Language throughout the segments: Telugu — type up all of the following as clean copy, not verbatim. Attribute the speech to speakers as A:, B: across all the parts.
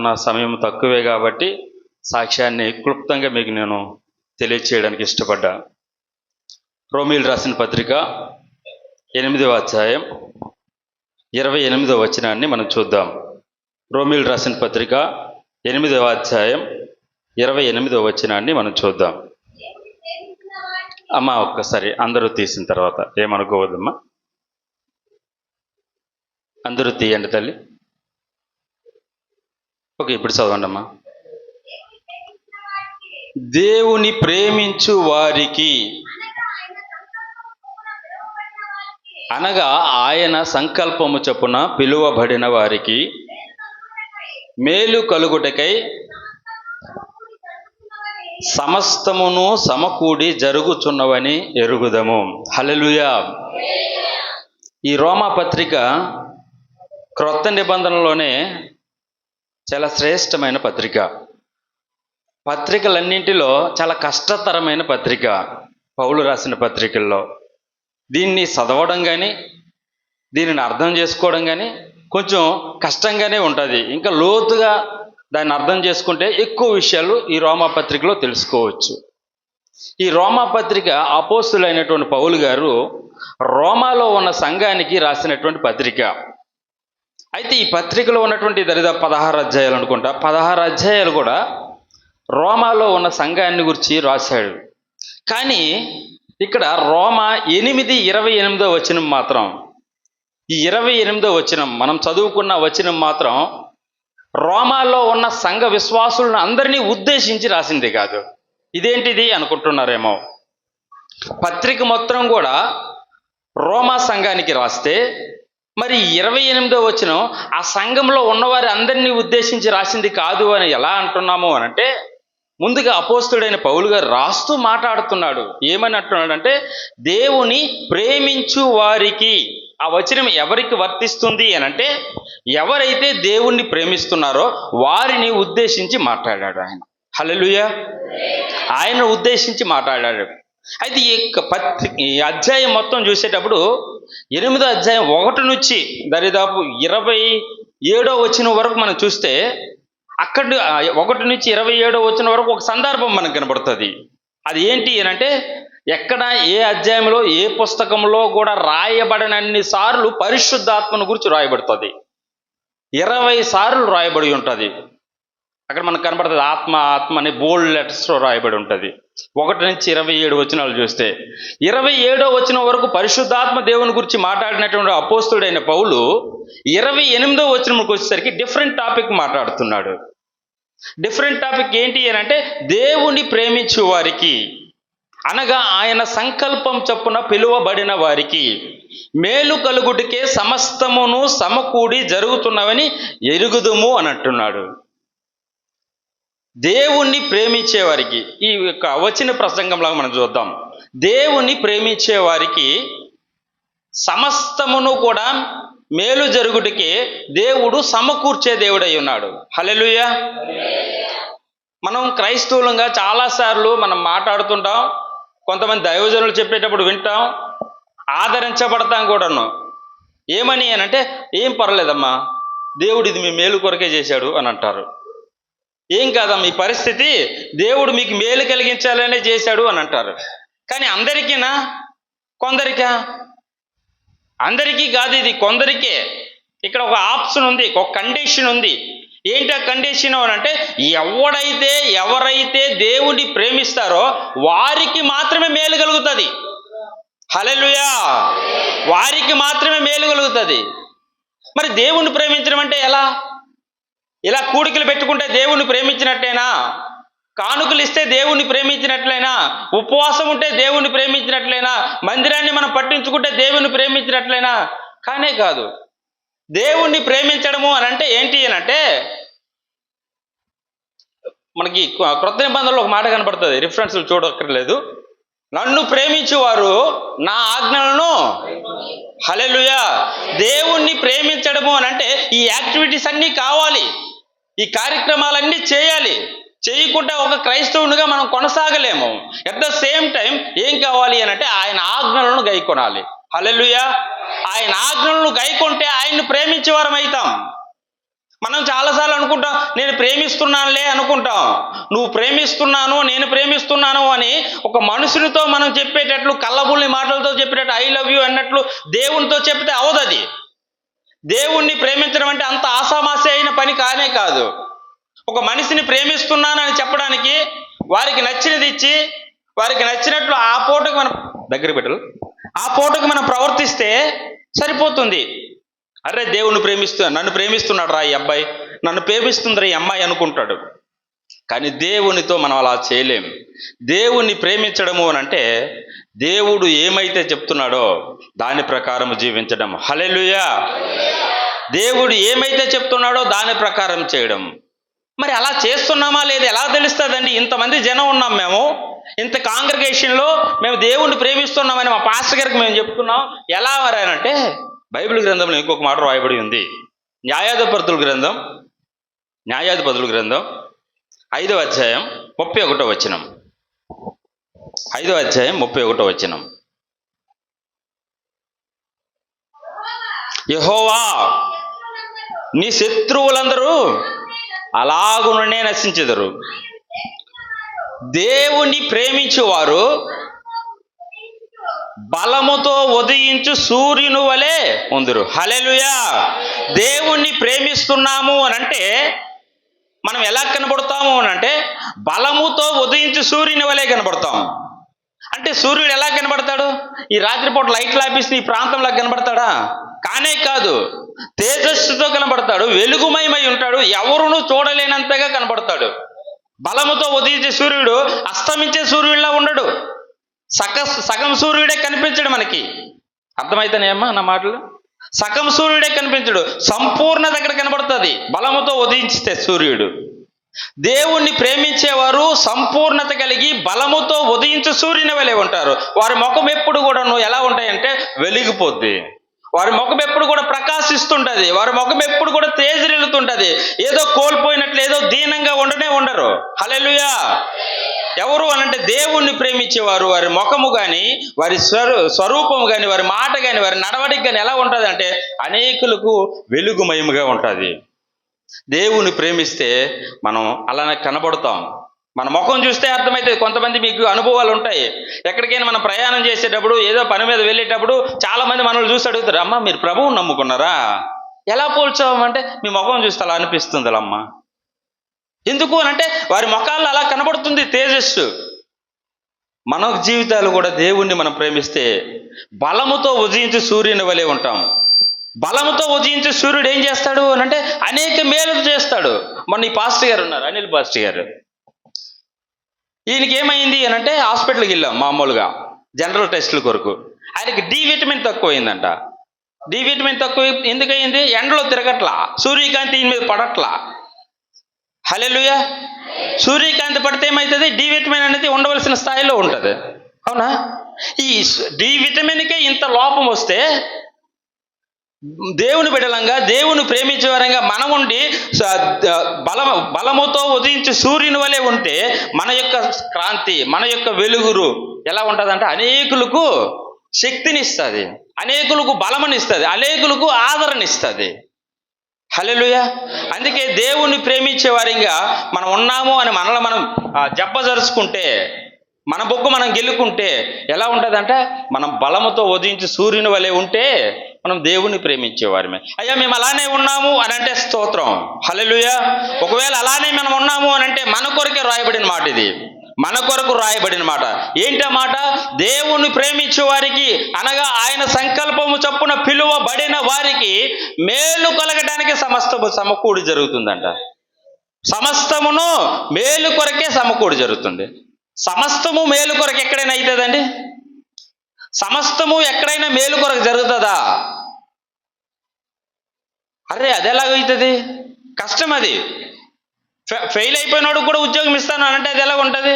A: నా సమయం తక్కువే కాబట్టి సాక్ష్యాన్ని క్లుప్తంగా మీకు నేను తెలియచేయడానికి ఇష్టపడ్డా. రోమీలు రాసిన పత్రిక 8వ అధ్యాయం 28వ వచనాన్ని మనం చూద్దాం. రోమీలు రాసిన పత్రిక 8వ అధ్యాయం 28వ వచనాన్ని మనం చూద్దాం. అమ్మ ఒక్కసారి అందరూ తీసిన తర్వాత ఏమనుకోవద్దమ్మా, అందరూ తీయండి తల్లి. ఓకే, ఇప్పుడు చదవండి అమ్మా. దేవుని ప్రేమించు వారికి అనగా ఆయన సంకల్పము చొప్పున పిలువబడిన వారికి మేలు కలుగుటకై సమస్తమును సమకూడి జరుగుచున్నవని ఎరుగుదము. హల్లెలూయా. ఈ రోమా పత్రిక క్రొత్త నిబంధనలోనే చాలా శ్రేష్టమైన పత్రిక. పత్రికలన్నింటిలో చాలా కష్టతరమైన పత్రిక పౌలు రాసిన పత్రికల్లో. దీన్ని చదవడం కానీ దీనిని అర్థం చేసుకోవడం కానీ కొంచెం కష్టంగానే ఉంటుంది. ఇంకా లోతుగా దాన్ని అర్థం చేసుకుంటే ఎక్కువ విషయాలు ఈ రోమా పత్రికలో తెలుసుకోవచ్చు. ఈ రోమా పత్రిక అపోస్తులైనటువంటి పౌలు గారు రోమాలో ఉన్న సంఘానికి రాసినటువంటి పత్రిక. అయితే ఈ పత్రికలో ఉన్నటువంటి దరిదాపు 16 అధ్యాయాలు అనుకుంటా. 16 అధ్యాయాలు కూడా రోమాలో ఉన్న సంఘాన్ని గురించి రాశాడు. కానీ ఇక్కడ రోమా 8:28 వచనం మాత్రం, ఈ 28వ వచనం మనం చదువుకున్న వచనం మాత్రం రోమాలో ఉన్న సంఘ విశ్వాసులను అందరినీ ఉద్దేశించి రాసింది కాదు. ఇదేంటిది అనుకుంటున్నారేమో. పత్రిక మొత్తం కూడా రోమా సంఘానికి రాస్తే మరి 28వ వచనం ఆ సంఘంలో ఉన్నవారి అందరినీ ఉద్దేశించి రాసింది కాదు అని ఎలా అంటున్నాము అనంటే, ముందుగా అపోస్తుడైన పౌలు గారు రాస్తూ మాట్లాడుతున్నాడు. ఏమని అంటున్నాడంటే, దేవుని ప్రేమించు వారికి. ఆ వచనం ఎవరికి వర్తిస్తుంది అనంటే, ఎవరైతే దేవుణ్ణి ప్రేమిస్తున్నారో వారిని ఉద్దేశించి మాట్లాడాడు ఆయన. హల్లెలూయా. ఆయన ఉద్దేశించి మాట్లాడాడు. అయితే ఈ అధ్యాయం మొత్తం చూసేటప్పుడు 8వ అధ్యాయం 1 నుంచి దరిదాపు 27వ వచనం వరకు మనం చూస్తే, అక్కడ 1 నుంచి 27వ వచనం వరకు ఒక సందర్భం మనకు కనబడుతుంది. అది ఏంటి అనంటే, ఎక్కడ ఏ అధ్యాయంలో ఏ పుస్తకంలో కూడా రాయబడనన్ని సార్లు పరిశుద్ధాత్మను గురించి రాయబడుతుంది. 20 సార్లు రాయబడి ఉంటుంది. అక్కడ మనకు కనబడుతుంది ఆత్మ ఆత్మ అని బోల్డ్ లెటర్స్లో రాయబడి ఉంటుంది. 1 నుంచి 27 వచనాలు చూస్తే 27వ వచనం వరకు పరిశుద్ధాత్మ దేవుని గురించి మాట్లాడినటువంటి అపోస్తుడైన పౌలు 28వ వచనంకి వచ్చేసరికి డిఫరెంట్ టాపిక్ మాట్లాడుతున్నాడు. డిఫరెంట్ టాపిక్ ఏంటి అని అంటే, దేవుని ప్రేమించు వారికి అనగా ఆయన సంకల్పం చొప్పున పిలువబడిన వారికి మేలు కలుగుటికే సమస్తమును సమకూడి జరుగుతున్నవని ఎరుగుదుము అని అంటున్నాడు. దేవుణ్ణి ప్రేమించే వారికి, ఈ యొక్క వచన ప్రసంగంలాగా మనం చూద్దాం. దేవుణ్ణి ప్రేమించే వారికి సమస్తమును కూడా మేలు జరుగుటికి దేవుడు సమకూర్చే దేవుడై ఉన్నాడు. హల్లెలూయా. మనం క్రైస్తవులంగా చాలాసార్లు మనం మాట్లాడుతుంటాం, కొంతమంది దైవజనులు చెప్పేటప్పుడు వింటాం, ఆదరించబడతాం కూడాను. ఏమని అనంటే, ఏం పర్లేదమ్మా, దేవుడు ఇది మీ మేలు కొరకే చేశాడు అని అంటారు. ఏం కాదమ్మా, ఈ పరిస్థితి దేవుడు మీకు మేలు కలిగించాలనే చేశాడు అని అంటారు. కానీ అందరికీనా? కొందరికా? అందరికీ కాదు, ఇది కొందరికే. ఇక్కడ ఒక ఆప్షన్ ఉంది, ఒక కండిషన్ ఉంది. ఏంటి ఆ కండిషన్ అని అంటే, ఎవరైతే దేవుణ్ణి ప్రేమిస్తారో వారికి మాత్రమే మేలు కలుగుతుంది. హల్లెలూయా. వారికి మాత్రమే మేలు కలుగుతుంది. మరి దేవుణ్ణి ప్రేమించడం అంటే ఎలా? ఇలా కూడికలు పెట్టుకుంటే దేవుణ్ణి ప్రేమించినట్లేనా? కానుకలు ఇస్తే దేవుణ్ణి ప్రేమించినట్లయినా? ఉపవాసం ఉంటే దేవుణ్ణి ప్రేమించినట్లయినా? మందిరాన్ని మనం పట్టించుకుంటే దేవుణ్ణి ప్రేమించినట్లయినా? కానే కాదు. దేవుణ్ణి ప్రేమించడము అని అంటే ఏంటి అని అంటే, మనకి క్రొత్త నిబంధనలో ఒక మాట కనబడుతుంది, రిఫరెన్స్లు చూడక్కర్లేదు. నన్ను ప్రేమించువారు నా ఆజ్ఞలను. హల్లెలూయా. దేవుణ్ణి ప్రేమించడము అని అంటే ఈ యాక్టివిటీస్ అన్నీ కావాలి, ఈ కార్యక్రమాలన్నీ చేయాలి. చేయకుండా ఒక క్రైస్తవునిగా మనం కొనసాగలేము. ఎట్ ద సేమ్ టైం ఏం కావాలి అని అంటే, ఆయన ఆజ్ఞలను గైకొనాలి. హల్లెలూయా. ఆయన ఆజ్ఞలను గైకొంటే ఆయన్ని ప్రేమించే వారం అవుతాం. మనం చాలాసార్లు అనుకుంటాం, నేను ప్రేమిస్తున్నానులే అనుకుంటాం. నువ్వు ప్రేమిస్తున్నాను, నేను ప్రేమిస్తున్నాను అని ఒక మనుషునితో మనం చెప్పేటట్లు, కళ్ళబుల్లి మాటలతో చెప్పేటట్టు ఐ లవ్ యూ అన్నట్లు దేవునితో చెప్తే అవదు. అది దేవుణ్ణి ప్రేమించడం అంటే అంత ఆసామాసి అయిన పని కానే కాదు. ఒక మనిషిని ప్రేమిస్తున్నానని చెప్పడానికి వారికి నచ్చినది ఇచ్చి, వారికి నచ్చినట్లు ఆ పూటకు మనం ఆ పూటకు మనం ప్రవర్తిస్తే సరిపోతుంది. అరే దేవుణ్ణి నన్ను ప్రేమిస్తున్నాడు రా ఈ అబ్బాయి, నన్ను ప్రేమిస్తుంది ఈ అమ్మాయి అనుకుంటాడు. కానీ దేవునితో మనం అలా చేయలేం. దేవుణ్ణి ప్రేమించడము అని అంటే దేవుడు ఏమైతే చెప్తున్నాడో దాని ప్రకారం జీవించడం. హల్లెలూయా. దేవుడు ఏమైతే చెప్తున్నాడో దాని ప్రకారం చేయడం. మరి అలా చేస్తున్నామా లేదా ఎలా తెలుస్తుందండి? ఇంతమంది జనం ఉన్నాం, మేము ఇంత కాంగ్రిగేషన్లో మేము దేవుణ్ణి ప్రేమిస్తున్నామని మా పాస్టర్ గారికి మేము చెప్తున్నాం. ఎలా అంటే బైబిల్ గ్రంథంలో ఇంకొక మాట రాయబడి ఉంది. న్యాయాధిపతుల గ్రంథం 5వ అధ్యాయం 31వ వచనం. 5వ అధ్యాయం 31వ వచనం. యెహోవా నీ శత్రువులందరూ అలాగుననే నశించెదరు. దేవుణ్ణి ప్రేమించువారు బలముతో ఉదయించు సూర్యుని వలె ఉందురు. హల్లెలూయా. దేవుణ్ణి ప్రేమిస్తున్నాము అని అంటే మనం ఎలా కనబడతాము అని అంటే బలముతో ఉదయించు సూర్యుని వలె కనబడతాం. అంటే సూర్యుడు ఎలా కనబడతాడు? ఈ రాత్రిపూట లైట్లు ఆపేసి ఈ ప్రాంతంలో కనబడతాడా? కానే కాదు. తేజస్సుతో కనబడతాడు, వెలుగుమయమై ఉంటాడు, ఎవరునూ చూడలేనంతగా కనబడతాడు. బలముతో ఉదయించే సూర్యుడు అస్తమించే సూర్యుడిలా ఉండడు. సగం సూర్యుడే కనిపించడు మనకి. అర్థమైతేనేమ్మా నా మాటలు? సగం సూర్యుడే కనిపించడు, సంపూర్ణత దగ్గర కనబడుతుంది బలముతో ఉదయించితే సూర్యుడు. దేవుణ్ణి ప్రేమించేవారు సంపూర్ణత కలిగి బలముతో ఉదయించే సూర్యుని వలె ఉంటారు. వారి ముఖం ఎప్పుడు కూడా ఎలా ఉంటాయంటే వెలిగిపోద్ది. వారి ముఖం ఎప్పుడు కూడా ప్రకాశిస్తుంటది. వారి ముఖం ఎప్పుడు కూడా తేజరిల్లుతుంటది. ఏదో కోల్పోయినట్లు, ఏదో దీనంగా ఉండరు. హల్లెలూయా. ఎవరు అనంటే దేవుణ్ణి ప్రేమించేవారు వారి ముఖము కానీ, వారి స్వరూపము కానీ, వారి మాట కానీ, వారి నడవడిక కానీ ఎలా ఉంటుంది అంటే అనేకులకు వెలుగుమయముగా ఉంటుంది. దేవుణ్ణి ప్రేమిస్తే మనం అలానే కనబడతాం. మన ముఖం చూస్తే అర్థమవుతుంది. కొంతమంది మీకు అనుభవాలు ఉంటాయి. ఎక్కడికైనా మనం ప్రయాణం చేసేటప్పుడు, ఏదో పని మీద వెళ్ళేటప్పుడు చాలామంది మనల్ని చూసి అడుగుతారు, అమ్మ మీరు ప్రభువుని నమ్ముకున్నారా? ఎలా పోల్చామంటే మీ ముఖం చూస్తే అలా అనిపిస్తుంది అమ్మ. ఎందుకు అనంటే వారి ముఖాల్లో అలా కనబడుతుంది తేజస్సు. మన జీవితాలు కూడా దేవుణ్ణి మనం ప్రేమిస్తే బలముతో ఉదయించే సూర్యుని వలె ఉంటాం. బలముతో ఉదయించే సూర్యుడు ఏం చేస్తాడు అనంటే అనేక మేలు చేస్తాడు. మొన్న ఈ పాస్టర్ గారు ఉన్నారు, అనిల్ పాస్టర్ గారు. ఈయనకి ఏమైంది అనంటే హాస్పిటల్కి వెళ్ళాం మామూలుగా జనరల్ టెస్టుల కొరకు. ఆయనకి డి విటమిన్ తక్కువైందంట. డి విటమిన్ తక్కువ ఎందుకయింది? ఎండలో తిరగట్లా, సూర్యకాంతి ఈయన మీద పడట్లా. హల్లెలూయా. సూర్యకాంతి పడితే ఏమవుతుంది? డి విటమిన్ అనేది ఉండవలసిన స్థాయిలో ఉంటుంది. అవునా? ఈ డి విటమిన్కే ఇంత లోపం వస్తే దేవుని బిడ్డలంగా, దేవుని ప్రేమించే వారంగా మనం ఉండి బలముతో ఉదయించి సూర్యుని వలె ఉంటే మన యొక్క క్రాంతి, మన యొక్క వెలుగురు ఎలా ఉంటుంది అంటే అనేకులకు శక్తినిస్తుంది, అనేకులకు బలమనిస్తుంది, అనేకులకు ఆదరణిస్తుంది. హల్లెలూయా. అందుకే దేవుణ్ణి ప్రేమించే వారిగా మనం ఉన్నాము అని మనల్ని మనం జబ్బజరుచుకుంటే, మన బొగ్గు మనం గెలుకుంటే ఎలా ఉంటుందంటే మనం బలముతో ఉదయించి సూర్యుని వలె ఉంటే మనం దేవుణ్ణి ప్రేమించేవారిమే. అయ్యా మేము అలానే ఉన్నాము అని అంటే స్తోత్రం. హల్లెలూయా. ఒకవేళ అలానే మనం ఉన్నాము అని అంటే మన కొరకే రాయబడిన మాట ఇది. మన కొరకు రాయబడిన మాట. ఏంటి ఆ మాట? దేవుణ్ణి ప్రేమించే వారికి అనగా ఆయన సంకల్పము చొప్పున పిలువబడిన వారికి మేలు కలగడానికి సమస్తము సమకూడి జరుగుతుందంట. సమస్తమును మేలు కొరకే సమకూడి జరుగుతుంది. సమస్తము మేలు కొరకు ఎక్కడైనా అవుతుందండి? సమస్తము ఎక్కడైనా మేలు కొరకు జరుగుతుందా? అరే అది ఎలాగవుతుంది? కష్టం అది. ఫెయిల్ అయిపోయినాడు కూడా ఉద్యోగం ఇస్తాను అంటే అది ఎలా ఉంటుంది?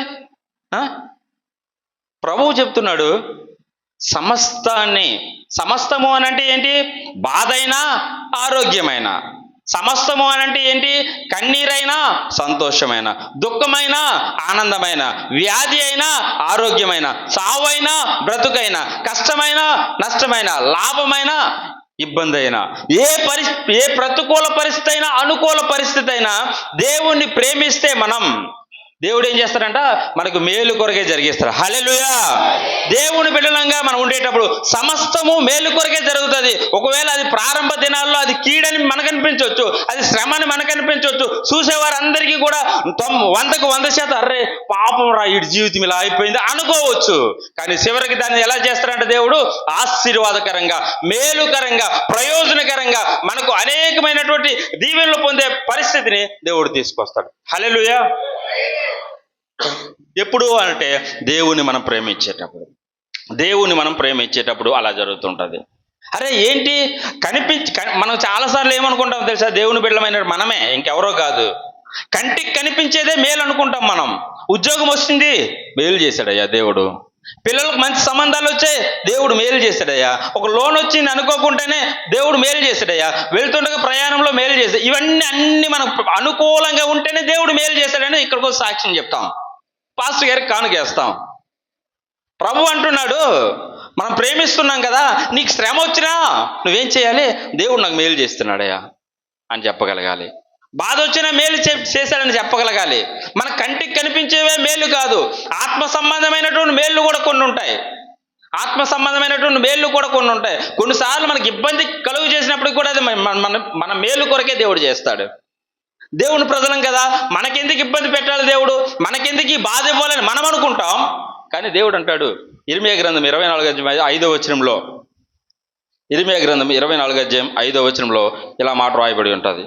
A: ప్రభువు చెప్తున్నాడు సమస్తము అని అంటే ఏంటి? బాధైనా ఆరోగ్యమైన. సమస్తము అని అంటే ఏంటి? కన్నీరైనా సంతోషమైన, దుఃఖమైన ఆనందమైన, వ్యాధి అయినా ఆరోగ్యమైన, సావైనా బ్రతుకైనా, కష్టమైన నష్టమైన, లాభమైన ఇబ్బంది అయినా, ఏ ప్రతికూల పరిస్థితి అయినా, అనుకూల పరిస్థితి అయినా దేవుణ్ణి ప్రేమిస్తే దేవుడు ఏం చేస్తాడంట, మనకు మేలు కొరకే జరిగిస్తాడు. హల్లెలూయా. దేవుని బిడ్డలంగా మనం ఉండేటప్పుడు సమస్తము మేలు కొరకే జరుగుతుంది. ఒకవేళ అది ప్రారంభ దినాల్లో అది కీడని మనకు అనిపించవచ్చు, అది శ్రమని మనకు అనిపించవచ్చు. చూసేవారందరికీ కూడా 100% అర్రే పాపం రా వీడి జీవితం ఇలా అయిపోయింది అనుకోవచ్చు. కానీ చివరికి దాన్ని ఎలా చేస్తాడంటే దేవుడు ఆశీర్వాదకరంగా, మేలుకరంగా, ప్రయోజనకరంగా మనకు అనేకమైనటువంటి దీవెనలు పొందే పరిస్థితిని దేవుడు తీసుకొస్తాడు. హల్లెలూయా. ఎప్పుడు అంటే దేవుని మనం ప్రేమించేటప్పుడు అలా జరుగుతుంటుంది. అరే ఏంటి మనం చాలాసార్లు ఏమనుకుంటాం తెలుసా, దేవుని బిడ్డలమైన మనమే, ఇంకెవరో కాదు. కంటికి కనిపించేదే మేలు అనుకుంటాం మనం. ఉద్యోగం వస్తుంది, మేలు చేశాడయ్యా దేవుడు. పిల్లలకు మంచి సంబంధాలు వచ్చాయి, దేవుడు మేలు చేశాడయ్యా. ఒక లోన్ వచ్చింది అనుకోకుండానే దేవుడు మేలు చేశాడయ్యా. వెళ్తుండగా ప్రయాణంలో మేలు చేశాడు. అన్ని మనకు అనుకూలంగా ఉంటేనే దేవుడు మేలు చేశాడని ఇక్కడికి సాక్ష్యం చెప్తాం, పాస్టర్ గారికి కానుకేస్తాం. ప్రభు అంటున్నాడు, మనం ప్రేమిస్తున్నాం కదా, నీకు శ్రమ వచ్చినా నువ్వేం చేయాలి, దేవుడు నాకు మేలు చేస్తున్నాడయ్యా అని చెప్పగలగాలి. బాధ వచ్చినా మేలు చేశాడని చెప్పగలగాలి. మన కంటికి కనిపించేవే మేలు కాదు, ఆత్మ సంబంధమైనటువంటి మేళ్ళు కూడా కొన్ని ఉంటాయి. కొన్నిసార్లు మనకి ఇబ్బంది కలుగు చేసినప్పుడు కూడా అది మన మేలు కొరకే దేవుడు చేస్తాడు. దేవుని ప్రజలం కదా, మనకెందుకు ఇబ్బంది పెట్టాలి దేవుడు, మనకెందుకు ఈ బాధ ఇవ్వాలని మనం అనుకుంటాం. కానీ దేవుడు అంటాడు, ఇర్మీయా గ్రంథం 24:5 ఇర్మీయా గ్రంథం 24:5 ఇలా మాట రాయబడి ఉంటుంది.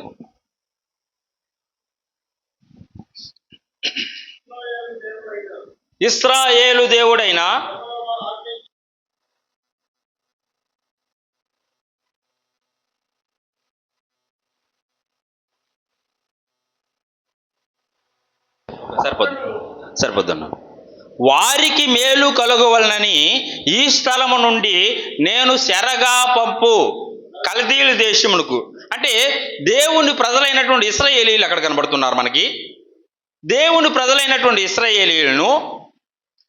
A: ఇశ్రాయేలు దేవుడైన సరిపోద్దన్న వారికి మేలు కలుగవలనని ఈ స్థలము నుండి నేను చెరగా పంపు కల్దీయుల దేశమునకు. అంటే దేవుని ప్రజలైనటువంటి ఇశ్రాయేలీయులు అక్కడ కనబడుతున్నారు మనకి. దేవుని ప్రజలైనటువంటి ఇశ్రాయేలీయులను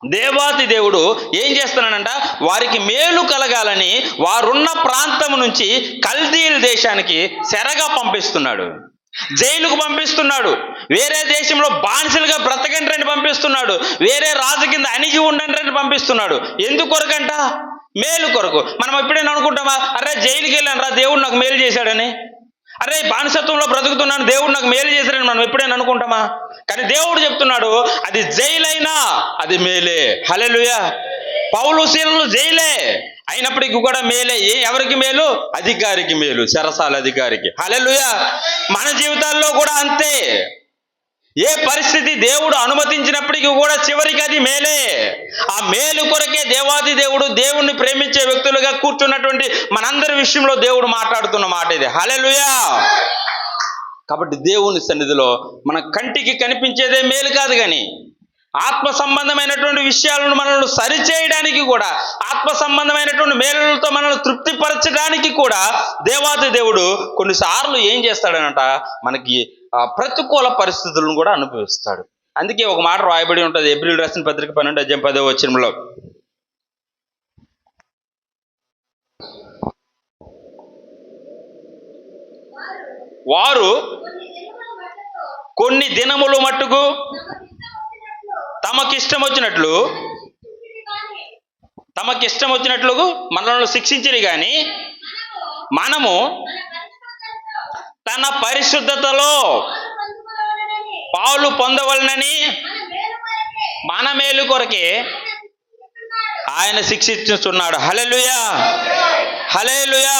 A: దేవాతి దేవుడు ఏం చేస్తున్నాడంట, వారికి మేలు కలగాలని వారున్న ప్రాంతం నుంచి కల్దీయుల దేశానికి చెరగా పంపిస్తున్నాడు, జైలుకు పంపిస్తున్నాడు, వేరే దేశంలో బానిసలుగా బ్రతకండి పంపిస్తున్నాడు, వేరే రాజు కింద అణిగి ఉండండి పంపిస్తున్నాడు. ఎందుకొరకంట, మేలు కొరకు. మనం ఎప్పుడైనా అనుకుంటామా, అరే జైలుకి వెళ్ళాను రా దేవుడు నాకు మేలు చేశాడని, అరే బానిసత్వంలో బ్రతుకుతున్నాను దేవుడు నాకు మేలు చేశాడని మనం ఎప్పుడైనా అనుకుంటామా? కానీ దేవుడు చెప్తున్నాడు, అది జైలైనా అది మేలే. హల్లెలూయా. పౌలు శీలలు జైలే అయినప్పటికీ కూడా మేలే. ఎవరికి మేలు? అధికారికి మేలు, చెరసాల అధికారికి. హల్లెలూయా. మన జీవితాల్లో కూడా అంతే. ఏ పరిస్థితి దేవుడు అనుమతించినప్పటికీ కూడా చివరికి అది మేలే. ఆ మేలు కొరకే దేవాది దేవుడు దేవుణ్ణి ప్రేమించే వ్యక్తులుగా కూర్చున్నటువంటి మనందరి విషయంలో దేవుడు మాట్లాడుతున్న మాట ఇది. హల్లెలూయా. కాబట్టి దేవుని సన్నిధిలో మన కంటికి కనిపించేదే మేలు కాదు, కానీ ఆత్మ సంబంధమైనటువంటి విషయాలను మనల్ని సరిచేయడానికి కూడా, ఆత్మ సంబంధమైనటువంటి మేలులతో మనల్ని తృప్తిపరచడానికి కూడా దేవాది దేవుడు కొన్నిసార్లు ఏం చేస్తాడనంట, మనకి ప్రతికూల పరిస్థితులను కూడా అనుభవిస్తాడు. అందుకే ఒక మాట రాయబడి ఉంటుంది, ఏప్రిల్ రాసిన పత్రిక 12:10 వారు కొన్ని దినములు మట్టుకు తమకిష్టం వచ్చినట్లు మనల్ని శిక్షించిరి, కానీ మనము తన పరిశుద్ధతలో పాలు పొందవలనని మన మేలు కొరకే ఆయన శిక్షిస్తున్నాడు. హల్లెలూయా. హల్లెలూయా.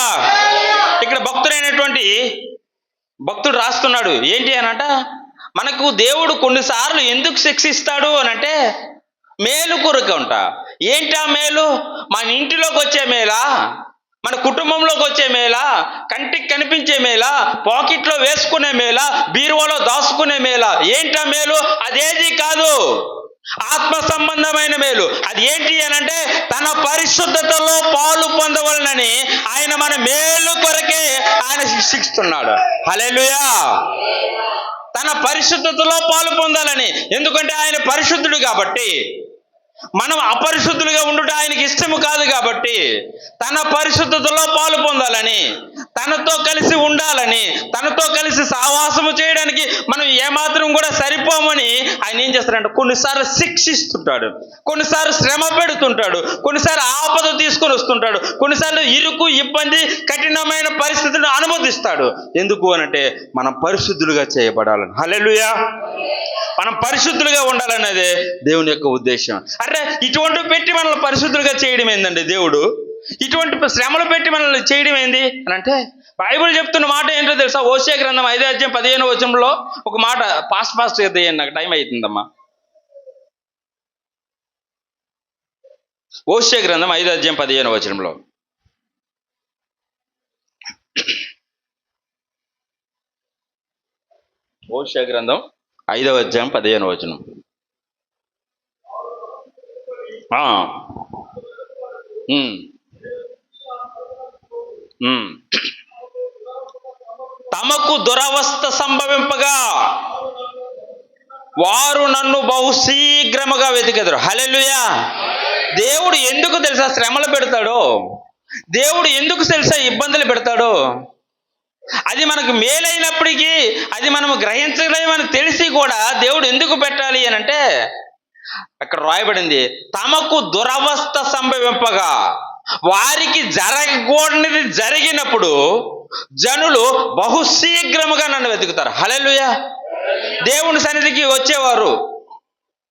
A: ఇక్కడ భక్తుడు రాస్తున్నాడు ఏంటి అనంట, మనకు దేవుడు కొన్నిసార్లు ఎందుకు శిక్షిస్తాడు అనంటే మేలు కొరకు అంట. ఏంటా మేలు? మన ఇంటిలోకి వచ్చే మేలా, మన కుటుంబంలోకి వచ్చే మేలా, కంటికి కనిపించే మేలా, పాకెట్లో వేసుకునే మేలా, బీరువాలో దాచుకునే మేలా? ఏంటా మేలు? అదేది కాదు, ఆత్మ సంబంధమైన మేలు. అది ఏంటి అనంటే తన పరిశుద్ధతలో పాలు పొందవలనని ఆయన మన మేలు కొరకే ఆయన శిక్షిస్తున్నాడు. హల్లెలూయా. తన పరిశుద్ధతలో పాలు పొందాలని. ఎందుకంటే ఆయన పరిశుద్ధుడు కాబట్టి. మనం అపరిశుద్ధులుగా ఉండుట ఆయనకి ఇష్టము కాదు కాబట్టి తన పరిశుద్ధతలో పాలు పొందాలని, తనతో కలిసి ఉండాలని, తనతో కలిసి సహవాసము చేయడానికి మనం ఏమాత్రం కూడా సరిపోమని ఆయన ఏం చేస్తాడంటే కొన్నిసార్లు శిక్షిస్తుంటాడు, కొన్నిసార్లు శ్రమ పెడుతుంటాడు, కొన్నిసార్లు ఆపద తీసుకొని వస్తుంటాడు, కొన్నిసార్లు ఇరుకు ఇబ్బంది కఠినమైన పరిస్థితులను అనుమతిస్తాడు. ఎందుకు అనంటే మనం పరిశుద్ధులుగా చేయబడాలని. హల్లెలూయా. మనం పరిశుద్ధులుగా ఉండాలనేదే దేవుని యొక్క ఉద్దేశం. అరే ఇటువంటి పెట్టి మనల్ని పరిశుద్ధులుగా చేయడం ఏందండి దేవుడు? ఇటువంటి శ్రమలు పెట్టి మనల్ని చేయడం ఏంది అని అంటే బైబిల్ చెప్తున్న మాట ఏంటో తెలుసా? హోషేయ గ్రంథం 5:15 వచనంలో ఒక మాట ఫాస్ట్ చేయండి, నాకు టైం అవుతుందమ్మా. హోషేయ గ్రంథం 5:15 వచనంలో హోషేయ గ్రంథం 5:15 వచనం. తమకు దురవస్థ సంభవింపగా వారు నన్ను బహు శీఘ్రముగా వెతికెదరు. హల్లెలూయా. దేవుడు ఎందుకు తెలుసా శ్రమలు పెడతాడో, దేవుడు ఎందుకు తెలుసా ఇబ్బందులు పెడతాడో, అది మనకు మేలైనప్పటికీ అది మనము గ్రహించలేమని తెలిసి కూడా దేవుడు ఎందుకు పెట్టాలి అని అంటే అక్కడ రాయబడింది, తమకు దురవస్థ సంభవింపగా వారికి జరగకూడనిది జరిగినప్పుడు జనులు బహుశీఘ్రముగా నన్ను వెతుకుతారు. హల్లెలూయా. దేవుని సన్నిధికి వచ్చేవారు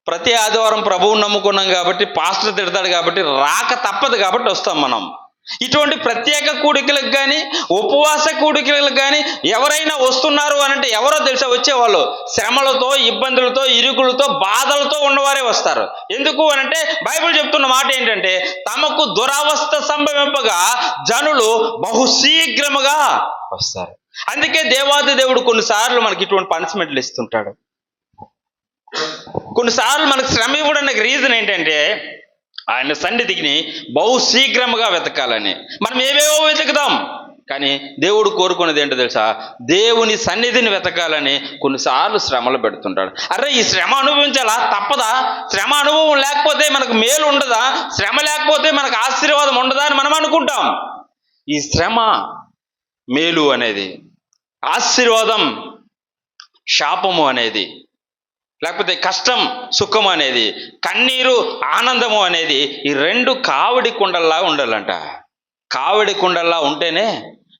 A: ప్రతి ఆదివారం ప్రభువుని నమ్ముకున్నాం కాబట్టి, పాస్టర్ తిడతాడు కాబట్టి, రాక తప్పదు కాబట్టి వస్తాం మనం. ఇటువంటి ప్రత్యేక కూడికలకు కానీ ఉపవాస కూడికలకు కానీ ఎవరైనా వస్తున్నారు అనంటే ఎవరో తెలుసా వచ్చేవాళ్ళు శ్రమలతో, ఇబ్బందులతో, ఇరుకులతో, బాధలతో ఉన్నవారే వస్తారు. ఎందుకు అనంటే బైబిల్ చెప్తున్న మాట ఏంటంటే తమకు దురవస్థ సంభవింపగా జనులు బహుశీఘ్రముగా వస్తారు. అందుకే దేవాది దేవుడు కొన్నిసార్లు మనకి ఇటువంటి పనిష్మెంట్లు ఇస్తుంటాడు. కొన్నిసార్లు మనకు శ్రమ ఇవ్వడానికి రీజన్ ఏంటంటే ఆయన సన్నిధిని బహుశీఘ్రముగా వెతకాలని. మనం ఏవేవో వెతుకుతాం, కానీ దేవుడు కోరుకునేది ఏంటో తెలుసా? దేవుని సన్నిధిని వెతకాలని కొన్నిసార్లు శ్రమలు పెడుతుంటాడు. అరే ఈ శ్రమ అనుభవించాలా? తప్పదా? శ్రమ అనుభవం లేకపోతే మనకు మేలు ఉండదా? శ్రమ లేకపోతే మనకు ఆశీర్వాదం ఉండదా అని మనం అనుకుంటాం. ఈ శ్రమ మేలు అనేది, ఆశీర్వాదం శాపము అనేది, లేకపోతే కష్టం సుఖము అనేది, కన్నీరు ఆనందము అనేది ఈ రెండు కావడి కుండల్లా ఉండాలంట. కావడి కుండల్లా ఉంటేనే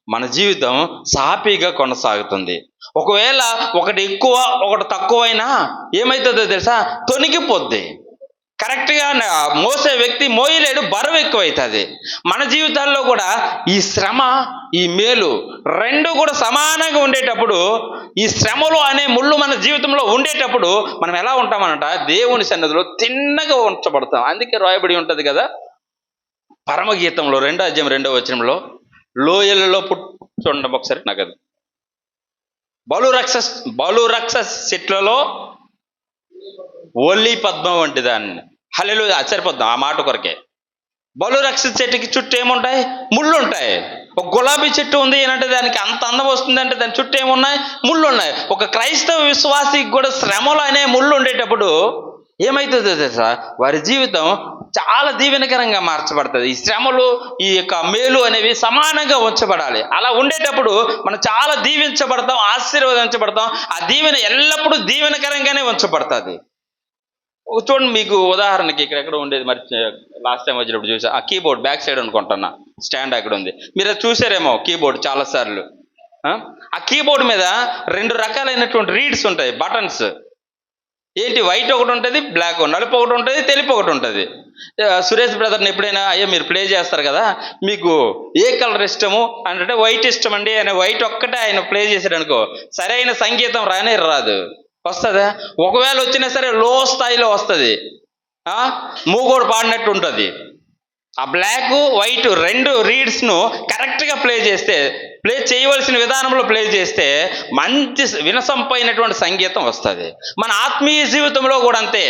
A: మన జీవితం సాఫీగా కొనసాగుతుంది. ఒకవేళ ఒకటి ఎక్కువ ఒకటి తక్కువైనా ఏమవుతుందో తెలుసా? తొనిగిపోద్ది. కరెక్ట్గా మోసే వ్యక్తి మోయలేడు, బరువు ఎక్కువైతుంది. మన జీవితాల్లో కూడా ఈ శ్రమ ఈ మేలు రెండు కూడా సమానంగా ఉండేటప్పుడు, ఈ శ్రమలు అనే ముళ్ళు మన జీవితంలో ఉండేటప్పుడు మనం ఎలా ఉంటామన్నట? దేవుని సన్నిధిలో తిన్నగా ఉంచబడతాం. అందుకే రాయబడి ఉంటుంది కదా పరమగీతంలో 2:2 వచనంలో, లోయలలో చూడండి ఒకసారి నాకు అది, బలు రక్ష చెట్లలో ఒల్లి పద్మం వంటి దాన్ని. హల్లెలూయా. సరిపోద్దాం ఆ మాట కొరకే. బలు రక్ష చెట్టుకి చుట్టూ ఏముంటాయి? ముళ్ళు ఉంటాయి. ఒక గులాబీ చెట్టు ఉంది అంటే దానికి అంత అందం వస్తుందంటే దాని చుట్టూ ఏమున్నాయి? ముళ్ళు ఉన్నాయి. ఒక క్రైస్తవ విశ్వాసికి కూడా శ్రమలు అనే ముళ్ళు ఉండేటప్పుడు ఏమవుతుందో తెలుసా? వారి జీవితం చాలా దీవెనకరంగా మార్చబడుతుంది. ఈ శ్రమలు ఈ యొక్క మేలు అనేవి సమానంగా ఉంచబడాలి. అలా ఉండేటప్పుడు మనం చాలా దీవించబడతాం, ఆశీర్వదించబడతాం. ఆ దీవెన ఎల్లప్పుడూ దీవెనకరంగానే ఉంచబడుతుంది. చూడండి, మీకు ఉదాహరణకి ఇక్కడ ఉండేది, మరి లాస్ట్ టైం వచ్చినప్పుడు చూసా, ఆ కీబోర్డ్ బ్యాక్ సైడ్ అనుకుంటున్నా స్టాండ్ అక్కడ ఉంది. మీరు అది చూసారేమో కీబోర్డ్ చాలాసార్లు. ఆ కీబోర్డ్ మీద 2 రకాలైనటువంటి రీడ్స్ ఉంటాయి, బటన్స్. ఏంటి? వైట్ ఒకటి ఉంటుంది, బ్లాక్, నలుపు ఒకటి ఉంటుంది, తెలుపు ఒకటి ఉంటుంది. సురేష్ బ్రదర్ని ఎప్పుడైనా అయ్యో మీరు ప్లే చేస్తారు కదా, మీకు ఏ కలర్ ఇష్టము అంటే వైట్ ఇష్టం అండి అని వైట్ ఒక్కటే ఆయన ప్లే చేశాడు అనుకో, సరైన సంగీతం రాదు. వస్తుందా? ఒకవేళ వచ్చినా సరే లో స్థాయిలో వస్తుంది, మూగోడు పాడినట్టు ఉంటుంది. ఆ బ్లాక్ వైట్ 2 రీడ్స్ను కరెక్ట్గా ప్లే చేయవలసిన విధానంలో ప్లే చేస్తే మంచి వినసంపైనటువంటి సంగీతం వస్తుంది. మన ఆత్మీయ జీవితంలో కూడా అంతే.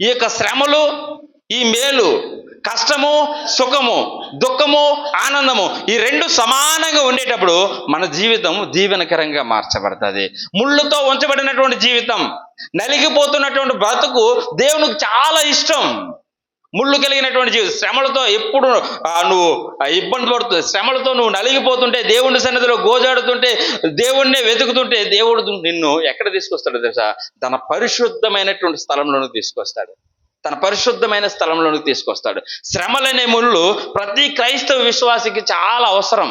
A: ఈ యొక్క శ్రమలు ఈ మేలు కష్టము సుఖము, దుఃఖము ఆనందము, ఈ రెండు సమానంగా ఉండేటప్పుడు మన జీవితం దీవెనకరంగా మార్చబడుతుంది. ముళ్ళుతో ఉంచబడినటువంటి జీవితం, నలిగిపోతున్నటువంటి బ్రతుకు దేవునికి చాలా ఇష్టం. ముళ్ళు కలిగినటువంటి జీవితం, శ్రమలతో ఎప్పుడు నువ్వు ఇబ్బంది పడుతుంది, శ్రమలతో నువ్వు నలిగిపోతుంటే, దేవుని సన్నిధిలో గోజాడుతుంటే, దేవుణ్ణే వెతుకుతుంటే, దేవుడు నిన్ను ఎక్కడ తీసుకొస్తాడో తెలుసా? తన పరిశుద్ధమైనటువంటి స్థలంలోనికి తీసుకొస్తాడు. తన పరిశుద్ధమైన స్థలంలోనికి తీసుకొస్తాడు. శ్రమలనే ముళ్ళు ప్రతి క్రైస్తవ విశ్వాసికి చాలా అవసరం,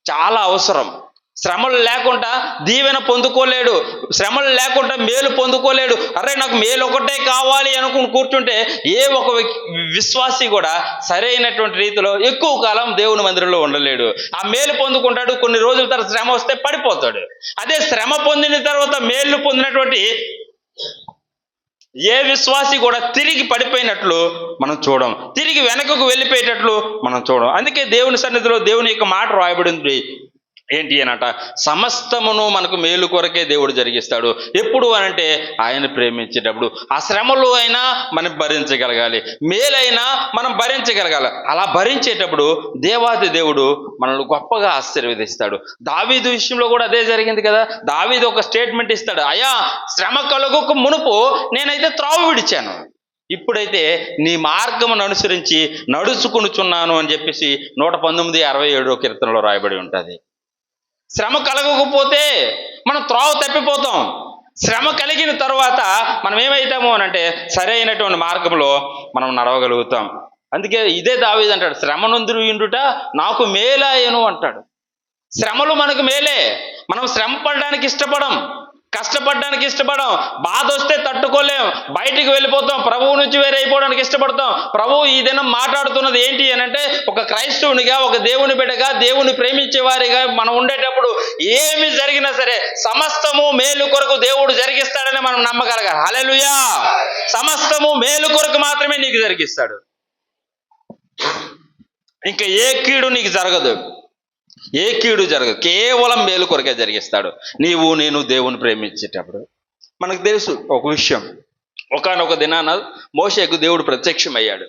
A: చాలా అవసరం. శ్రమలు లేకుండా దీవెన పొందుకోలేడు, శ్రమలు లేకుండా మేలు పొందుకోలేడు. అరే నాకు మేలు ఒకటే కావాలి అనుకుని కూర్చుంటే ఏ ఒక విశ్వాసి కూడా సరైనటువంటి రీతిలో ఎక్కువ కాలం దేవుని మందిరంలో ఉండలేడు. ఆ మేలు పొందుకుంటాడు, కొన్ని రోజుల తర్వాత శ్రమ వస్తే పడిపోతాడు. అదే శ్రమ పొందిన తర్వాత మేలు పొందినటువంటి ఏ విశ్వాసి కూడా తిరిగి పడిపోయినట్లు మనం చూడం, తిరిగి వెనకకు వెళ్ళిపోయేటట్లు మనం చూడం. అందుకే దేవుని సన్నిధిలో దేవుని యొక్క మాట రాయబడింది ఏంటి అనంట, సమస్తమును మనకు మేలు కొరకే దేవుడు జరిగిస్తాడు. ఎప్పుడు అనంటే ఆయన ప్రేమించేటప్పుడు. ఆ శ్రమలు అయినా మనం భరించగలగాలి, మేలైనా మనం భరించగలగాలి. అలా భరించేటప్పుడు దేవాది దేవుడు మనల్ని గొప్పగా ఆశీర్వదిస్తాడు. దావీదు విషయంలో కూడా అదే జరిగింది కదా. దావీదు ఒక స్టేట్మెంట్ ఇస్తాడు, అయ్యా శ్రమ కలుగుకు మునుపు నేనైతే త్రావు విడిచాను, ఇప్పుడైతే నీ మార్గమును అనుసరించి నడుచుకునుచున్నాను అని చెప్పేసి 119:67 కీర్తనలో రాయబడి ఉంటుంది. శ్రమ కలగకపోతే మనం త్రోవ తప్పిపోతాం. శ్రమ కలిగిన తర్వాత మనం ఏమవుతాము అని అంటే సరైనటువంటి మార్గంలో మనం నడవగలుగుతాం. అందుకే ఇదే దావీదు అంటాడు, శ్రమ నొందురు ఇండుట నాకు మేలాయను అంటాడు. శ్రమలు మనకు మేలే. మనం శ్రమ పడడానికి ఇష్టపడం, కష్టపడడానికి ఇష్టపడం, బాధ వస్తే తట్టుకోలేం, బయటికి వెళ్ళిపోతాం, ప్రభువు నుంచి వేరే అయిపోవడానికి ఇష్టపడతాం. ప్రభువు ఈ దినం మాట్లాడుతున్నది ఏంటి అని అంటే, ఒక క్రైస్తవునిగా, ఒక దేవుని బిడ్డగా, దేవుని ప్రేమించే వారిగా మనం ఉండేటప్పుడు ఏమి జరిగినా సరే సమస్తము మేలు కొరకు దేవుడు జరిగిస్తాడని మనం నమ్మగలగాలి. హల్లెలూయా. సమస్తము మేలు కొరకు మాత్రమే నీకు జరిగిస్తాడు, ఇంకా ఏ కీడు నీకు జరగదు, ఏ కీడు జరగదు, కేవలం మేలు కొరకే జరిగిస్తాడు. నీవు నేను దేవుని ప్రేమించేటప్పుడు. మనకు తెలుసు ఒక విషయం, ఒకానొక దినాన మోషేకు దేవుడు ప్రత్యక్షమయ్యాడు.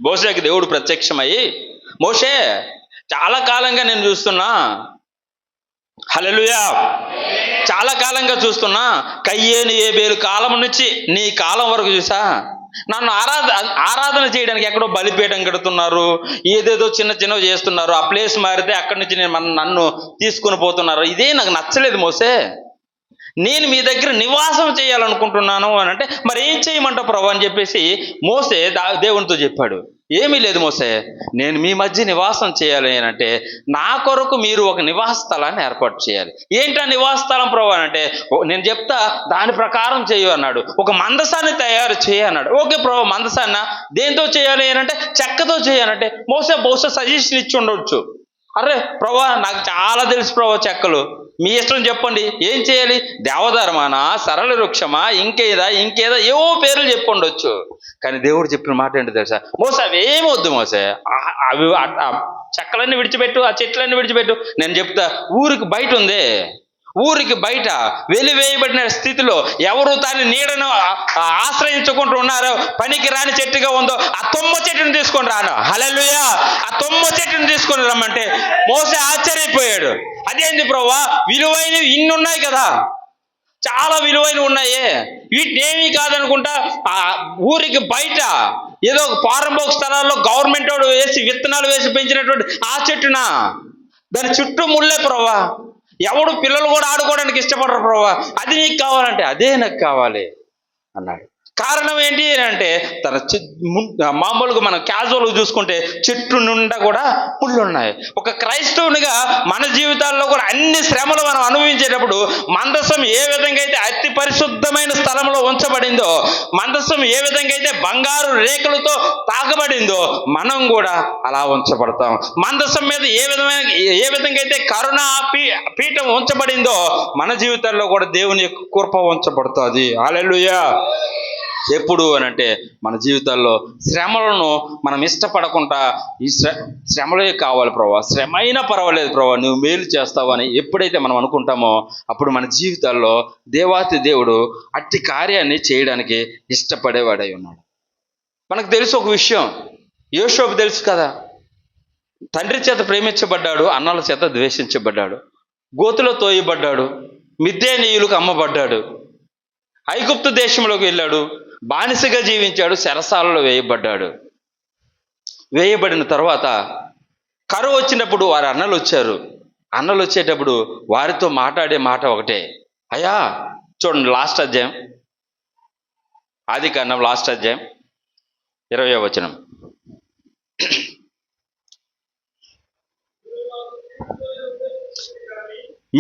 A: మోషేకు దేవుడు ప్రత్యక్షమయ్యి, మోషే చాలా కాలంగా నేను చూస్తున్నా, హల్లెలూయా, చాలా కాలంగా చూస్తున్నా, కయ్యేను ఏబేలు కాలం నుంచి నీ కాలం వరకు చూసా, నన్ను ఆరాధన చేయడానికి ఎక్కడో బలిపీఠం కడుతున్నారు, ఏదేదో చిన్న చిన్నవి చేస్తున్నారు, ఆ ప్లేస్ మారితే అక్కడి నుంచి నన్ను తీసుకుని పోతున్నారు. ఇదే నాకు నచ్చలేదు మోసే, నేను మీ దగ్గర నివాసం చేయాలనుకుంటున్నాను అని అంటే, మరి ఏం చేయమంటావు ప్రభు అని చెప్పేసి మోసే దేవునితో చెప్పాడు. ఏమీ లేదు మోసే, నేను మీ మధ్య నివాసం చేయాలి అని అంటే నా కొరకు మీరు ఒక నివాస స్థలాన్ని ఏర్పాటు చేయాలి. ఏంటా నివాస స్థలం ప్రభు అని అంటే, నేను చెప్తా దాని ప్రకారం చేయు అన్నాడు. ఒక మందసాన్ని తయారు చేయన్నాడు. ఓకే ప్రభు, మందసాన్న దేంతో చేయాలి అని అంటే చెక్కతో చేయాలంటే మోసే బహుశా సజెషన్ ఇచ్చి ఉండవచ్చు. అరే ప్రభా నాకు చాలా తెలుసు ప్రభా చెక్కలు, మీ ఇష్టం చెప్పండి ఏం చేయాలి, దేవధర్మానా, సరళ వృక్షమా, ఇంకేదా ఏవో పేర్లు చెప్పి ఉండొచ్చు. కానీ దేవుడు చెప్పిన మాట ఏంటో తెలుసా, మోసే అవేమి వద్దు మోసే, అవి చెక్కలన్నీ విడిచిపెట్టు, ఆ చెట్లన్నీ విడిచిపెట్టు, నేను చెప్తా ఊరికి బయట ఉందే, ఊరికి బయట వెలివేయబడిన స్థితిలో ఎవరు దాని నీడను ఆశ్రయించుకుంటూ ఉన్నారో, పనికి రాని చెట్టుగా ఉందో ఆ తుమ్మ చెట్టును తీసుకొని రాను. హల్లెలూయా. ఆ తుమ్మ చెట్టును తీసుకొని రమ్మంటే మోసే ఆశ్చర్యపోయాడు. అదేంది ప్రభువా, విలువైనవి ఇన్ని ఉన్నాయి కదా, చాలా విలువైనవి ఉన్నాయి, వీటిని ఏమీ కాదనుకుంటా ఆ ఊరికి బయట ఏదో పారంభోగ స్థలాల్లో గవర్నమెంట్ వాడు వేసి విత్తనాలు వేసి పెంచినటువంటి ఆ చెట్టునా, దాని చుట్టూ ముళ్ళే ప్రభువా, ఎవడు పిల్లలు కూడా ఆడుకోవడానికి ఇష్టపడరు ప్రభువా, అది నీకు కావాలంటే అదే నాకు కావాలి అన్నాడు. కారణం ఏంటి అంటే తన మామూలుగా మనం క్యాజువల్గా చూసుకుంటే చెట్టు నిండా కూడా పుళ్ళు ఉన్నాయి. ఒక క్రైస్తవునిగా మన జీవితాల్లో కూడా అన్ని శ్రమలు మనం అనుభవించేటప్పుడు మందసం ఏ విధంగా అయితే అతి పరిశుద్ధమైన స్థలంలో ఉంచబడిందో, మందసం ఏ విధంగా అయితే బంగారు రేకులతో తాకబడిందో మనం కూడా అలా ఉంచబడతాం. మందసం మీద ఏ విధంగా అయితే కరుణ పీఠం ఉంచబడిందో మన జీవితాల్లో కూడా దేవుని యొక్క కృప ఉంచబడుతుంది. హల్లెలూయా. ఎప్పుడు అని అంటే మన జీవితాల్లో శ్రమలను మనం ఇష్టపడకుండా ఈ శ్రమలే కావాలి ప్రభా, శ్రమ అయినా పర్వాలేదు ప్రభా, నువ్వు మేలు చేస్తావని ఎప్పుడైతే మనం అనుకుంటామో అప్పుడు మన జీవితాల్లో దేవాతి దేవుడు అట్టి కార్యాన్ని చేయడానికి ఇష్టపడేవాడై ఉన్నాడు. మనకు తెలుసు ఒక విషయం, యోషోబు తెలుసు కదా, తండ్రి చేత ప్రేమించబడ్డాడు, అన్నల చేత ద్వేషించబడ్డాడు, గోతులో తోయబడ్డాడు, మిద్యానీయులకు అమ్మబడ్డాడు, ఐగుప్తు దేశంలోకి వెళ్ళాడు, బానిసగా జీవించాడు, చెరసాలలో వేయబడ్డాడు. వేయబడిన తర్వాత కరువు వచ్చినప్పుడు వారి అన్నలు వచ్చారు. అన్నలు వచ్చేటప్పుడు వారితో మాట్లాడే మాట ఒకటే, అయ్యా చూడండి లాస్ట్ అధ్యాయం, ఆదికాండం లాస్ట్ అధ్యాయం 20వ వచనం.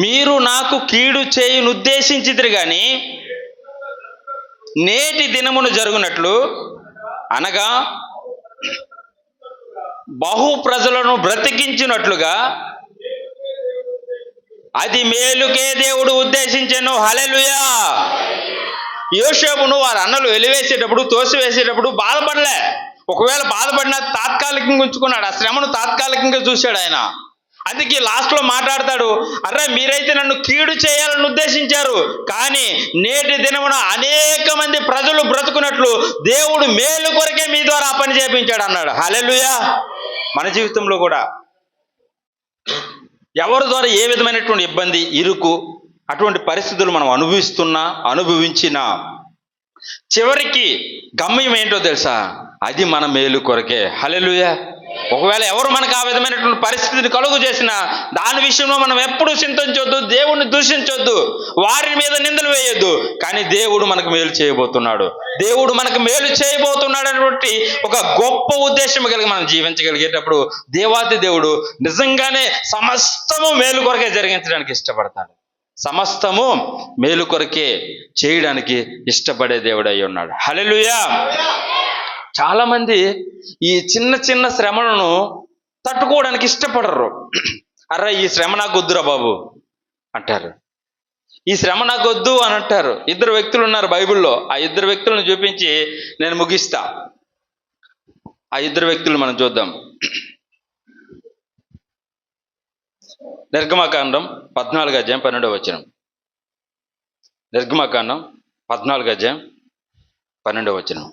A: మీరు నాకు కీడు చేయును ఉద్దేశించితిరి గాని నేటి దినమును జరుగునట్లు అనగా బహు ప్రజలను బ్రతికించినట్లుగా అది మేలుకే దేవుడు ఉద్దేశించెను. హల్లెలూయా. యోషేపును వారి అన్నలు వెలివేసేటప్పుడు, తోసివేసేటప్పుడు బాధపడలే. ఒకవేళ బాధపడినా తాత్కాలికంగా ఉంచుకున్నాడు, ఆ శ్రమను తాత్కాలికంగా చూశాడు ఆయన. అందుకే లాస్ట్లో మాట్లాడతాడు, అరే మీరైతే నన్ను కీడు చేయాలని ఉద్దేశించారు, కానీ నేటి దినమున అనేక మంది ప్రజలు బ్రతుకున్నట్లు దేవుడు మేలు కొరకే మీ ద్వారా ఆ పని చేయించాడు అన్నాడు. హల్లెలూయా. మన జీవితంలో కూడా ఎవరి ద్వారా ఏ విధమైనటువంటి ఇబ్బంది, ఇరుకు, అటువంటి పరిస్థితులు మనం అనుభవించినా చివరికి గమ్యం ఏంటో తెలుసా? అది మన మేలు కొరకే. హల్లెలూయా. ఒకవేళ ఎవరు మనకు ఆ విధమైనటువంటి పరిస్థితిని కలుగు చేసినా దాని విషయంలో మనం ఎప్పుడూ చింతించొద్దు, దేవుణ్ణి దూషించొద్దు, వారి మీద నిందలు వేయొద్దు. కానీ దేవుడు మనకు మేలు చేయబోతున్నాడు, దేవుడు మనకు మేలు చేయబోతున్నాడు అనేటువంటి ఒక గొప్ప ఉద్దేశం కలిగి మనం జీవించగలిగేటప్పుడు దేవాది దేవుడు నిజంగానే సమస్తము మేలు కొరకే జరిగించడానికి ఇష్టపడతాడు. సమస్తము మేలు కొరకే చేయడానికి ఇష్టపడే దేవుడు అయి ఉన్నాడు. హల్లెలూయా. చాలా మంది ఈ చిన్న చిన్న శ్రమలను తట్టుకోవడానికి ఇష్టపడరు. అర్రా ఈ శ్రమ నాకు వద్దురా బాబు అంటారు, ఈ శ్రమ నాకు వద్దు అని అంటారు. 2 వ్యక్తులు ఉన్నారు బైబిల్లో, ఆ 2 వ్యక్తులను చూపించి నేను ముగిస్తా. ఆ 2 వ్యక్తులు మనం చూద్దాం. నిర్గమకాండం 14వ అధ్యాయం 12వ వచనం. నిర్గమకాండం 14వ అధ్యాయం 12వ వచనం.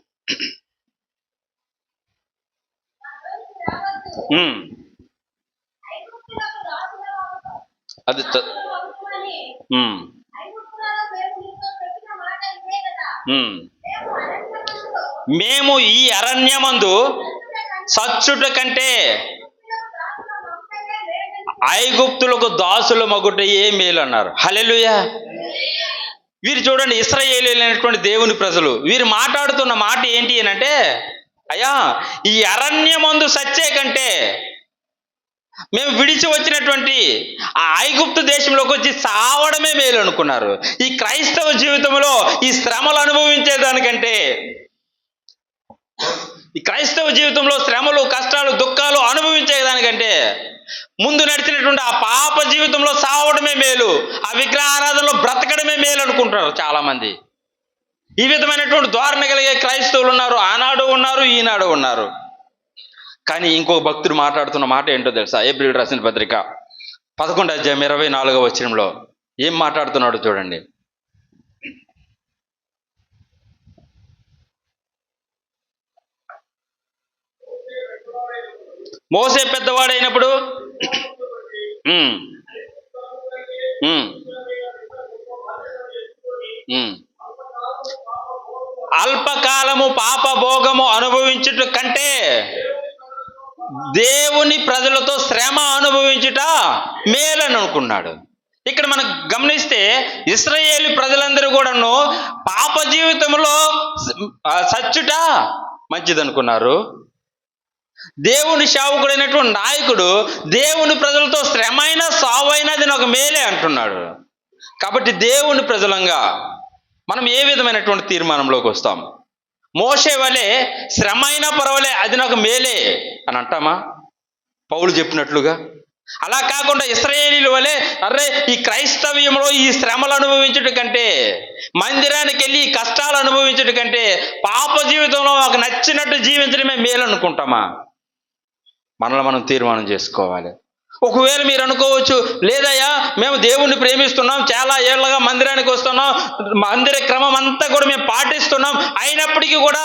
A: అది మేము ఈ అరణ్యమందు సచ్చుట కంటే ఐగుప్తులకు దాసుల మగుట ఏ మేలు అన్నారు. హల్లెలూయా. వీరు చూడండి, ఇశ్రాయేలీయులైనటువంటి దేవుని ప్రజలు, వీరు మాట్లాడుతున్న మాట ఏంటి అని అంటే, అయ్యా ఈ అరణ్యమందు సచ్చే కంటే మేము విడిచి వచ్చినటువంటి ఆ ఐగుప్తు దేశంలోకి వచ్చి సావడమే మేలు అనుకున్నారు. ఈ క్రైస్తవ జీవితంలో ఈ శ్రమలు అనుభవించేదానికంటే, ఈ క్రైస్తవ జీవితంలో శ్రమలు, కష్టాలు, దుఃఖాలు అనుభవించేదానికంటే ముందు నడిచినటువంటి ఆ పాప జీవితంలో సావడమే మేలు, ఆ విగ్రహారాధనలో బ్రతకడమే మేలు అనుకుంటారు చాలా మంది. ఈ విధమైనటువంటి ధోరణి కలిగే క్రైస్తవులు ఉన్నారు, ఆనాడు ఉన్నారు, ఈనాడు ఉన్నారు. కానీ ఇంకొక భక్తుడు మాట్లాడుతున్న మాట ఏంటో తెలుసా? ఏప్రిల్ రాసిన పత్రిక 11వ అధ్యాయం 24వ వచనంలో ఏం మాట్లాడుతున్నాడు చూడండి. మోసే పెద్దవాడైనప్పుడు అల్పకాలము పాప భోగము అనుభవించుట కంటే దేవుని ప్రజలతో శ్రమ అనుభవించుట మేలని అనుకున్నాడు. ఇక్కడ మనం గమనిస్తే ఇశ్రాయేలు ప్రజలందరూ కూడాను పాప జీవితంలో సచ్చుట మంచిదనుకున్నారు. దేవుని సేవకుడైనటువంటి నాయకుడు దేవుని ప్రజలతో శ్రమైనా సావైనా అది నాకు మేలే అంటున్నాడు. కాబట్టి దేవుని ప్రజలంగా మనం ఏ విధమైనటువంటి తీర్మానంలోకి వస్తాం? మోషే వలె శ్రమైనా పర్వాలే అది నాకు మేలే అని అంటామా పౌలు చెప్పినట్లుగా? అలా కాకుండా ఇశ్రాయేలీయుల వలె అరే ఈ క్రైస్తవ్యంలో ఈ శ్రమలు అనుభవించుట కంటే, మందిరానికి వెళ్ళి ఈ కష్టాలు అనుభవించుట కంటే పాప జీవితంలో మాకు నచ్చినట్టు జీవించడమే మేలు అనుకుంటామా? మనల్ని మనం తీర్మానం చేసుకోవాలి. ఒకవేళ మీరు అనుకోవచ్చు, లేదయ్యా మేము దేవుణ్ణి ప్రేమిస్తున్నాం, చాలా ఏళ్ళగా మందిరానికి వస్తున్నాం, మందిర క్రమం అంతా కూడా మేము పాటిస్తున్నాం, అయినప్పటికీ కూడా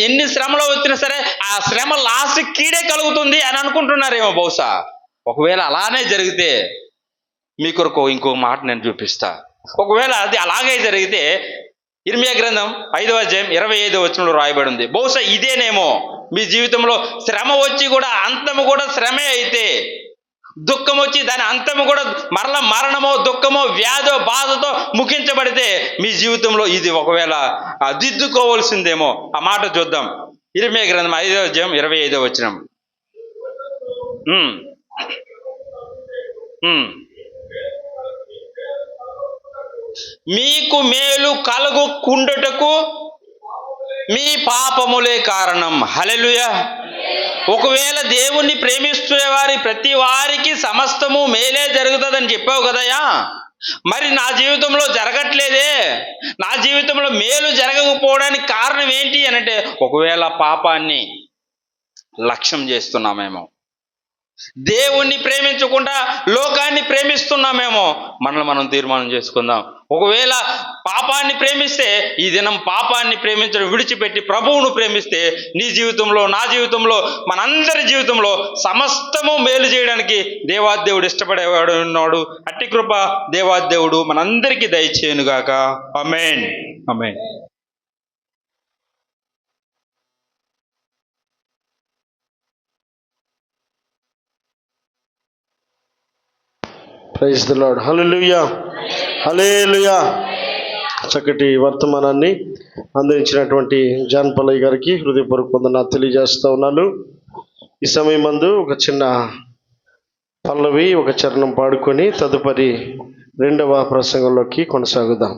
A: ఎన్ని శ్రమలు వచ్చినా సరే ఆ శ్రమ లాస్ట్ కీడే కలుగుతుంది అని అనుకుంటున్నారేమో బహుశా. ఒకవేళ అలానే జరిగితే మీ కొరకు ఇంకో మాట నేను చూపిస్తా. ఒకవేళ అది అలాగే జరిగితే ఇర్మియా గ్రంథం 5వ అధ్యాయం 25వ వచనంలో రాయబడి ఉంది. బహుశా ఇదేనేమో మీ జీవితంలో శ్రమ వచ్చి కూడా అంతము కూడా శ్రమే అయితే, దుఃఖం వచ్చి దాని అంతము కూడా మరణమో దుఃఖమో వ్యాధో బాధతో ముగించబడితే మీ జీవితంలో ఇది ఒకవేళ దిద్దుకోవాల్సిందేమో. ఆ మాట చూద్దాం. ఇర్మియా గ్రంథం 5వ అధ్యాయం 25వ వచనం. మీకు మేలు కలుగుకుండుటకు మీ పాపములే కారణం. హల్లెలూయా. ఒకవేళ దేవుణ్ణి ప్రేమిస్తున్న వారి ప్రతి వారికి సమస్తము మేలే జరుగుతుందని చెప్పావు కదయ్యా, మరి నా జీవితంలో జరగట్లేదే, నా జీవితంలో మేలు జరగకపోవడానికి కారణం ఏంటి అనంటే, ఒకవేళ పాపాన్ని లక్ష్యం చేస్తున్నామేమో, దేవుణ్ణి ప్రేమించకుండా లోకాన్ని ప్రేమిస్తున్నామేమో. మనల్ని మనం తీర్మానం చేసుకుందాం. ఒకవేళ పాపాన్ని ప్రేమిస్తే, ఈ దినం పాపాన్ని ప్రేమించడం విడిచిపెట్టి ప్రభువును ప్రేమిస్తే నీ జీవితంలో, నా జీవితంలో, మనందరి జీవితంలో సమస్తము మేలు చేయడానికి దేవాదేవుడు ఇష్టపడేవాడు ఉన్నాడు. అట్టి కృప దేవాదేవుడు మనందరికీ దయచేయునుగాక. ఆమేన్. ఆమేన్.
B: Praise the Lord. హల్లెలూయా. హల్లెలూయా. చక్కటి వర్తమానాన్ని అందించినటువంటి జాన్ పల్లయ్య గారికి హృదయపూర్వక వందనాలు తెలియజేస్తా ఉన్నాను. ఈ సమయం మందు ఒక చిన్న పల్లవి, ఒక చరణం పాడుకొని తదుపరి రెండవ ప్రసంగంలోకి కొనసాగుదాం.